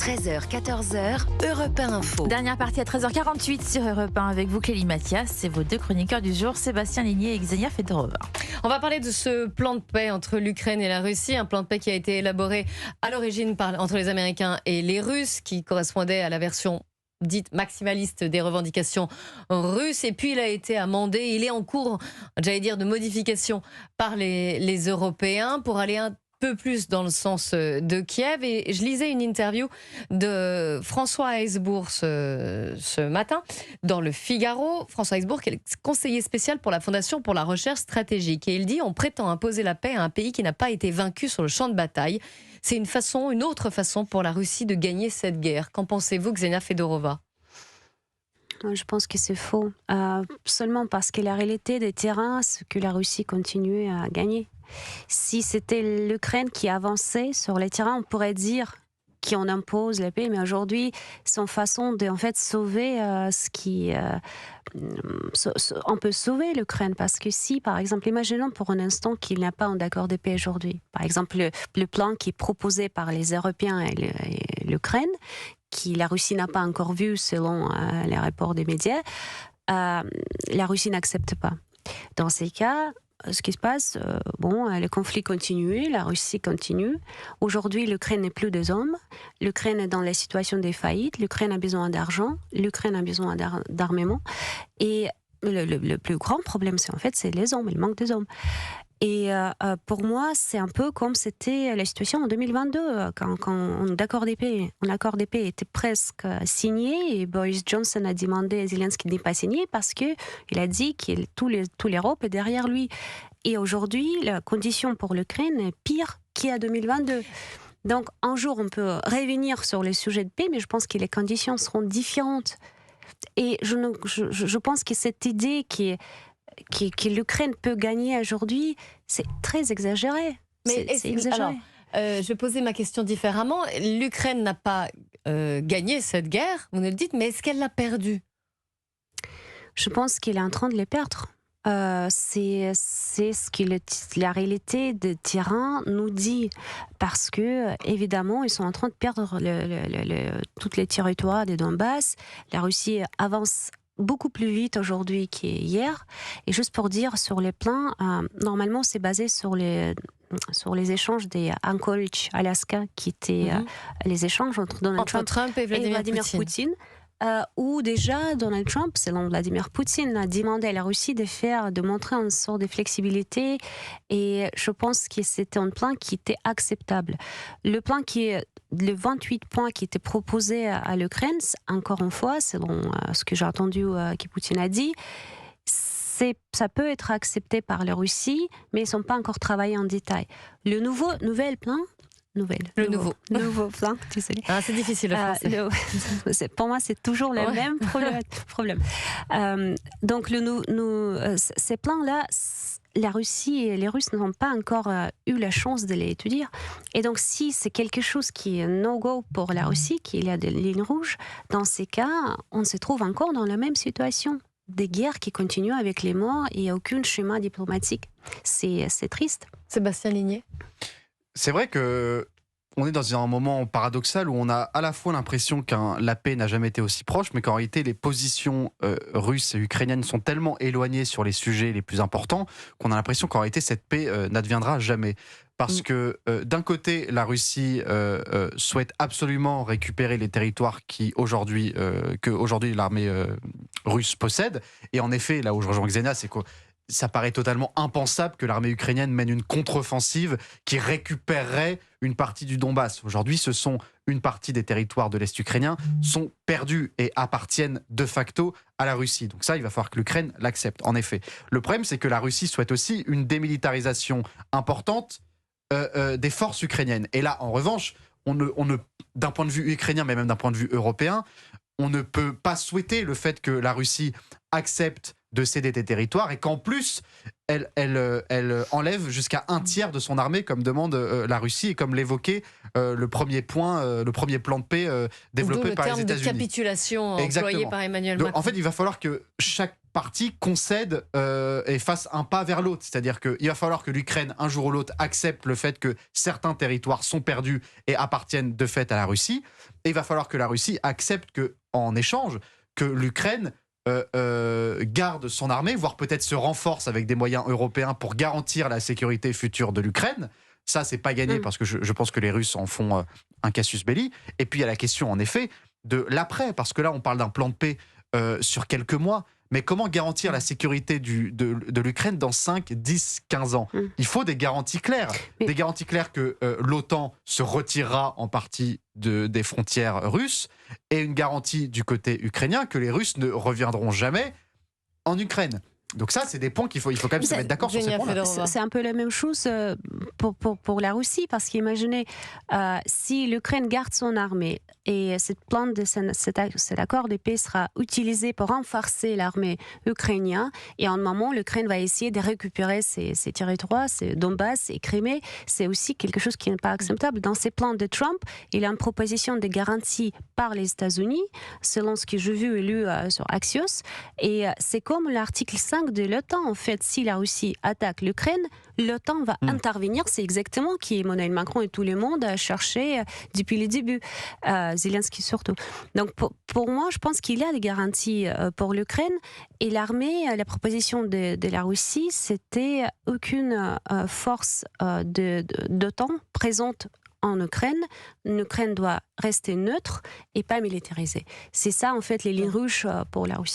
13h, 14h, Europe 1 Info. Dernière partie à 13h48 sur Europe 1 avec vous Clélie Mathias. C'est vos deux chroniqueurs du jour, Sébastien Ligné et Xenia Fedorova. On va parler de ce plan de paix entre l'Ukraine et la Russie, un plan de paix qui a été élaboré à l'origine entre les Américains et les Russes, qui correspondait à la version dite maximaliste des revendications russes, et puis il a été amendé, il est en cours, de modification par les Européens pour aller un peu plus dans le sens de Kiev. Et je lisais une interview de François Heisbourg ce matin dans le Figaro. François Heisbourg est conseiller spécial pour la Fondation pour la recherche stratégique, et il dit: on prétend imposer la paix à un pays qui n'a pas été vaincu sur le champ de bataille. C'est une autre façon pour la Russie de gagner cette guerre. Qu'en pensez-vous, Xenia Fedorova? Je pense que c'est faux. Seulement parce que la réalité des terrains, c'est que la Russie continue à gagner. Si c'était l'Ukraine qui avançait sur les terrains, on pourrait dire qu'on impose la paix, mais aujourd'hui, c'est une façon de sauver on peut sauver l'Ukraine, parce que si, par exemple, imaginons pour un instant qu'il n'y a pas d'accord de paix aujourd'hui. Par exemple, le plan qui est proposé par les Européens et l'Ukraine, qui la Russie n'a pas encore vu selon les rapports des médias, la Russie n'accepte pas. Dans ces cas, ce qui se passe, le conflit continue, la Russie continue. Aujourd'hui, l'Ukraine n'est plus des hommes. L'Ukraine est dans la situation des faillites. L'Ukraine a besoin d'argent. L'Ukraine a besoin d'armement. Et le plus grand problème, c'est les hommes, le manque des hommes. Et pour moi, c'est un peu comme c'était la situation en 2022, quand un accord d'épée était presque signé, et Boris Johnson a demandé à Zelensky de ne pas signer parce qu'il a dit que tout l'Europe est derrière lui. Et aujourd'hui, la condition pour l'Ukraine est pire qu'en 2022. Donc un jour, on peut revenir sur le sujet de paix, mais je pense que les conditions seront différentes. Et je pense que cette idée que l'Ukraine peut gagner aujourd'hui, c'est très exagéré. Mais c'est exagéré. Alors, je vais poser ma question différemment. L'Ukraine n'a pas gagné cette guerre, vous nous le dites, mais est-ce qu'elle l'a perdue? Je pense qu'elle est en train de les perdre. C'est ce que la réalité de terrain nous dit, parce que évidemment ils sont en train de perdre tous les territoires des Donbass. La Russie avance beaucoup plus vite aujourd'hui qu'hier. Et juste pour dire, sur les plans, normalement c'est basé sur les échanges des Anchorage, Alaska, qui étaient les échanges entre Donald Trump et Vladimir Poutine. Où déjà Donald Trump, selon Vladimir Poutine, a demandé à la Russie de montrer une sorte de flexibilité, et je pense que c'était un plan qui était acceptable. Le plan le 28 points qui était proposé à l'Ukraine, encore une fois, selon ce que j'ai entendu que Poutine a dit, ça peut être accepté par la Russie, mais ils ne sont pas encore travaillés en détail. Le nouveau plan, tu sais. C'est difficile le français. Pour moi, c'est toujours le même problème. Donc, ces plans-là, la Russie et les Russes n'ont pas encore eu la chance de les étudier. Et donc, si c'est quelque chose qui est no-go pour la Russie, qu'il y a des lignes rouges, dans ces cas, on se trouve encore dans la même situation. Des guerres qui continuent avec les morts et aucun chemin diplomatique. C'est triste. Sébastien Ligné. C'est vrai que on est dans un moment paradoxal où on a à la fois l'impression que la paix n'a jamais été aussi proche, mais qu'en réalité les positions russes et ukrainiennes sont tellement éloignées sur les sujets les plus importants qu'on a l'impression qu'en réalité cette paix n'adviendra jamais. Parce que d'un côté, la Russie souhaite absolument récupérer les territoires que aujourd'hui l'armée russe possède. Et en effet, là où je rejoins Xenia, c'est que ça paraît totalement impensable que l'armée ukrainienne mène une contre-offensive qui récupérerait une partie du Donbass. Aujourd'hui, une partie des territoires de l'Est ukrainien sont perdus et appartiennent de facto à la Russie. Donc ça, il va falloir que l'Ukraine l'accepte, en effet. Le problème, c'est que la Russie souhaite aussi une démilitarisation importante des forces ukrainiennes. Et là, en revanche, d'un point de vue ukrainien, mais même d'un point de vue européen, on ne peut pas souhaiter le fait que la Russie accepte de céder des territoires et qu'en plus, elle enlève jusqu'à 1/3 de son armée, comme demande la Russie et comme l'évoquait le premier plan de paix développé par les D'où le terme de États-Unis. capitulation employé Exactement. par Emmanuel Donc, Macron. en fait, il va falloir que chaque partie concède et fasse un pas vers l'autre. C'est-à-dire qu'il va falloir que l'Ukraine, un jour ou l'autre, accepte le fait que certains territoires sont perdus et appartiennent de fait à la Russie. Et il va falloir que la Russie accepte que, en échange, que l'Ukraine garde son armée, voire peut-être se renforce avec des moyens européens pour garantir la sécurité future de l'Ukraine. Ça, c'est pas gagné parce que je pense que les Russes en font un casus belli. Et puis, il y a la question, en effet, de l'après, parce que là, on parle d'un plan de paix sur quelques mois. Mais comment garantir la sécurité de l'Ukraine dans 5, 10, 15 ans ? Il faut des garanties claires. Des garanties claires que l'OTAN se retirera en partie des frontières russes et une garantie du côté ukrainien que les Russes ne reviendront jamais en Ukraine. Donc ça, c'est des points qu'il faut quand même se mettre d'accord sur ces points-là. C'est un peu la même chose pour la Russie, parce qu'imaginez, si l'Ukraine garde son armée et cet accord de paix sera utilisé pour renforcer l'armée ukrainienne, et en un moment, l'Ukraine va essayer de récupérer ses territoires, Donbass et Crimée, c'est aussi quelque chose qui n'est pas acceptable. Dans ces plans de Trump, il y a une proposition de garantie par les États-Unis, selon ce que j'ai vu et lu sur Axios, et c'est comme l'article 5 de l'OTAN. En fait, si la Russie attaque l'Ukraine, l'OTAN va intervenir. C'est exactement ce qu'Emmanuel Macron et tout le monde a cherché depuis le début. Zelensky surtout. Donc pour moi, je pense qu'il y a des garanties pour l'Ukraine. Et l'armée, la proposition de la Russie, c'était aucune force d'OTAN présente en Ukraine. L'Ukraine doit rester neutre et pas militarisée. C'est ça, en fait, les lignes rouges pour la Russie.